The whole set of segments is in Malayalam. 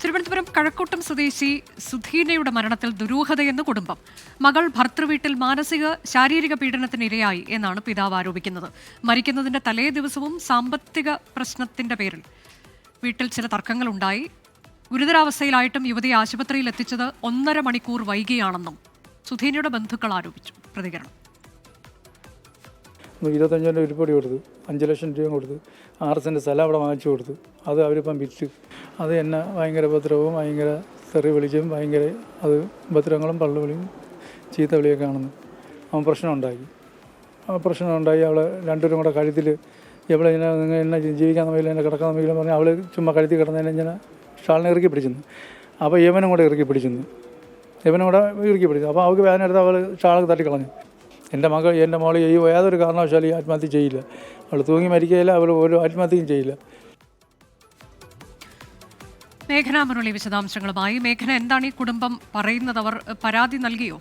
തിരുവനന്തപുരം കഴക്കൂട്ടം സ്വദേശി സുധീനയുടെ മരണത്തിൽ ദുരൂഹതയെന്ന് കുടുംബം. മകൾ ഭർത്തൃവീട്ടിൽ മാനസിക ശാരീരിക പീഡനത്തിന് ഇരയായി എന്നാണ് പിതാവ് ആരോപിക്കുന്നത്. മരിക്കുന്നതിന്റെ തലേ ദിവസവും സാമ്പത്തിക പ്രശ്നത്തിന്റെ പേരിൽ വീട്ടിൽ ചില തർക്കങ്ങളുണ്ടായി. ഗുരുതരാവസ്ഥയിലായിട്ടും യുവതിയെ ആശുപത്രിയിൽ എത്തിച്ചത് 1.5 മണിക്കൂർ വൈകിയാണെന്നും സുധീനയുടെ ബന്ധുക്കൾ ആരോപിച്ചു. പ്രതികരണം: 25 ഉരുപ്പടി കൊടുത്തു, 5 ലക്ഷം രൂപ കൊടുത്തു, 6 സെൻറ്റ് സ്ഥലം അവിടെ വാങ്ങിച്ചു കൊടുത്തു. അത് അവരിപ്പം വിറ്റ്. അത് എന്നെ ഭയങ്കര ഉപദ്രവവും ഭയങ്കര തെറി വിളിച്ചും ഭയങ്കര അത് ഉപദ്രവങ്ങളും പള്ളുവിളിയും ചീത്ത വിളിയൊക്കെ ആണെന്ന് അവൻ പ്രശ്നമുണ്ടായി. അവളെ രണ്ടുപേരും കൂടെ കഴുത്തിൽ എവിടെ ഇങ്ങനെ നിങ്ങൾ എന്നെ ജീവിക്കാൻ തമ്മിൽ എന്നെ കിടക്കാൻ തമ്മിൽ പറഞ്ഞാൽ അവൾ ചുമ്മാ കഴുത്തിൽ കിടന്നതിനെ ഇങ്ങനെ ഷാളിനെ ഇറുക്കി പിടിച്ചിരുന്നു. അപ്പോൾ യവനും കൂടെ ഇറുക്കി പിടിച്ചു. അപ്പോൾ അവൾക്ക് വേദന എടുത്ത് അവൾ ഷാളൊക്കെ തട്ടിക്കളഞ്ഞു. എൻ്റെ മോൾ യാതൊരു കാരണവശാലും ഈ ആത്മഹത്യ ചെയ്യില്ല. അവൾ തൂങ്ങി മരിക്കുകയില്ല, അവൾ ഒരു ആത്മഹത്യയും ചെയ്യില്ല. മേഘന മുരളി വിശദാംശങ്ങളുമായി. മേഘന, എന്താണ് ഈ കുടുംബം പറയുന്നത്? അവർ പരാതി നൽകിയോ?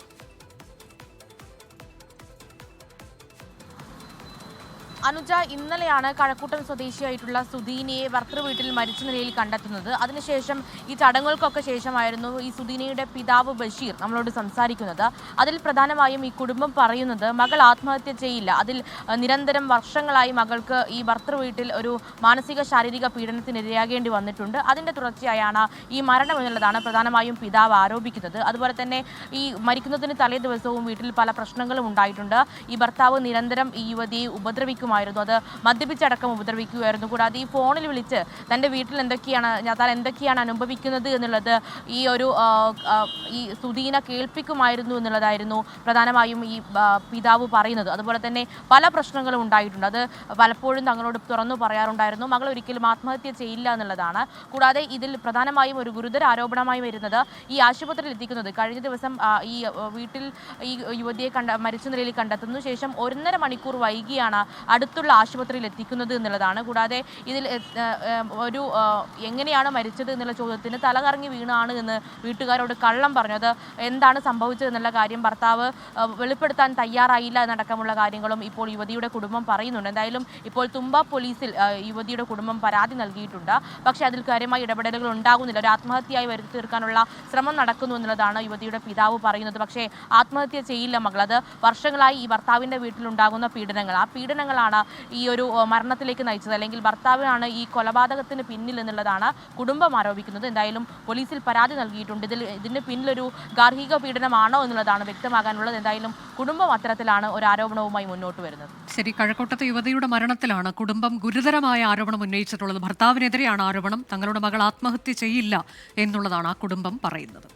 അനുജ, ഇന്നലെയാണ് കഴക്കൂട്ടം സ്വദേശിയായിട്ടുള്ള സുധീനയെ ഭർത്തൃവീട്ടിൽ മരിച്ച നിലയിൽ കണ്ടെത്തുന്നത്. അതിനുശേഷം ഈ ചടങ്ങുകൾക്കൊക്കെ ശേഷമായിരുന്നു ഈ സുധീനയുടെ പിതാവ് ബഷീർ നമ്മളോട് സംസാരിക്കുന്നത്. അതിൽ പ്രധാനമായും ഈ കുടുംബം പറയുന്നത് മകൾ ആത്മഹത്യ ചെയ്യില്ല, അതിൽ നിരന്തരം വർഷങ്ങളായി മകൾക്ക് ഈ ഭർത്തൃവീട്ടിൽ ഒരു മാനസിക ശാരീരിക പീഡനത്തിന് ഇരയാകേണ്ടി വന്നിട്ടുണ്ട്. അതിൻ്റെ തുടർച്ചയായാണ് ഈ മരണം എന്നുള്ളതാണ് പ്രധാനമായും പിതാവ് ആരോപിക്കുന്നത്. അതുപോലെ തന്നെ ഈ മരിക്കുന്നതിന് തലേ ദിവസവും വീട്ടിൽ പല പ്രശ്നങ്ങളും ഉണ്ടായിട്ടുണ്ട്. ഈ ഭർത്താവ് നിരന്തരം ഈ യുവതിയെ ഉപദ്രവിക്കുമായിരുന്നു, അത് മദ്യപിച്ചടക്കം ഉപദ്രവിക്കുകയായിരുന്നു. കൂടാതെ ഈ ഫോണിൽ വിളിച്ച് തൻ്റെ വീട്ടിൽ താൻ എന്തൊക്കെയാണ് അനുഭവിക്കുന്നത് എന്നുള്ളത് ഈ സുധീന കേൾപ്പിക്കുമായിരുന്നു എന്നുള്ളതായിരുന്നു പ്രധാനമായും ഈ പിതാവ് പറയുന്നത്. അതുപോലെ തന്നെ പല പ്രശ്നങ്ങളും ഉണ്ടായിട്ടുണ്ട്. അത് പലപ്പോഴും തങ്ങളോട് തുറന്നു പറയാറുണ്ടായിരുന്നു. മകൾ ഒരിക്കലും ആത്മഹത്യ ചെയ്യില്ല എന്നുള്ളതാണ്. കൂടാതെ ഇതിൽ പ്രധാനമായും ഒരു ഗുരുതര ആരോപണമായി വരുന്നത് ഈ ആശുപത്രിയിൽ എത്തിക്കുന്നത്. കഴിഞ്ഞ ദിവസം ഈ വീട്ടിൽ ഈ യുവതിയെ മരിച്ച നിലയിൽ കണ്ടെത്തുന്നു. ശേഷം 1.5 മണിക്കൂർ വൈകിയാണ് അടുത്തുള്ള ആശുപത്രിയിൽ എത്തിക്കുന്നത് എന്നുള്ളതാണ്. കൂടാതെ ഇതിൽ എങ്ങനെയാണ് മരിച്ചത് എന്നുള്ള ചോദ്യത്തിന് തലകറങ്ങി വീണാണ് എന്ന് വീട്ടുകാരോട് കള്ളം പറഞ്ഞത്. എന്താണ് സംഭവിച്ചത് എന്നുള്ള കാര്യം ഭർത്താവ് വെളിപ്പെടുത്താൻ തയ്യാറായില്ല എന്നടക്കമുള്ള കാര്യങ്ങളും ഇപ്പോൾ യുവതിയുടെ കുടുംബം പറയുന്നുണ്ട്. എന്തായാലും ഇപ്പോൾ തുമ്പ പോലീസിൽ യുവതിയുടെ കുടുംബം പരാതി നൽകിയിട്ടുണ്ട്. പക്ഷേ അതിൽ കാര്യമായ ഇടപെടലുകൾ ഉണ്ടാകുന്നില്ല. ഒരു ആത്മഹത്യയായി വരുത്തി തീർക്കാനുള്ള ശ്രമം നടക്കുന്നു എന്നുള്ളതാണ് യുവതിയുടെ പിതാവ് പറയുന്നത്. പക്ഷേ ആത്മഹത്യ ചെയ്യില്ല മകൾ. അത് വർഷങ്ങളായി ഈ ഭർത്താവിൻ്റെ വീട്ടിലുണ്ടാകുന്ന പീഡനങ്ങൾ, ആ പീഡനങ്ങളാണ് ഈ ഒരു മരണത്തിലേക്ക് നയിച്ചത്, അല്ലെങ്കിൽ ഭർത്താവിനാണ് ഈ കൊലപാതകത്തിന് പിന്നിൽ എന്നുള്ളതാണ് കുടുംബം ആരോപിക്കുന്നത്. എന്തായാലും പോലീസിൽ പരാതി നൽകിയിട്ടുണ്ട്. ഇതിന് പിന്നിലൊരു ഗാർഹിക പീഡനമാണോ എന്നുള്ളതാണ് വ്യക്തമാകാനുള്ളത്. എന്തായാലും കുടുംബം അത്തരത്തിലാണ് ഒരു ആരോപണവുമായി മുന്നോട്ട് വരുന്നത്. ശരി, കഴക്കൂട്ടത്തെ യുവതിയുടെ മരണത്തിലാണ് കുടുംബം ഗുരുതരമായ ആരോപണം ഉന്നയിച്ചിട്ടുള്ളത്. ഭർത്താവിനെതിരെയാണ് ആരോപണം. തങ്ങളുടെ മകൾ ആത്മഹത്യ ചെയ്യില്ല എന്നുള്ളതാണ് ആ കുടുംബം പറയുന്നത്.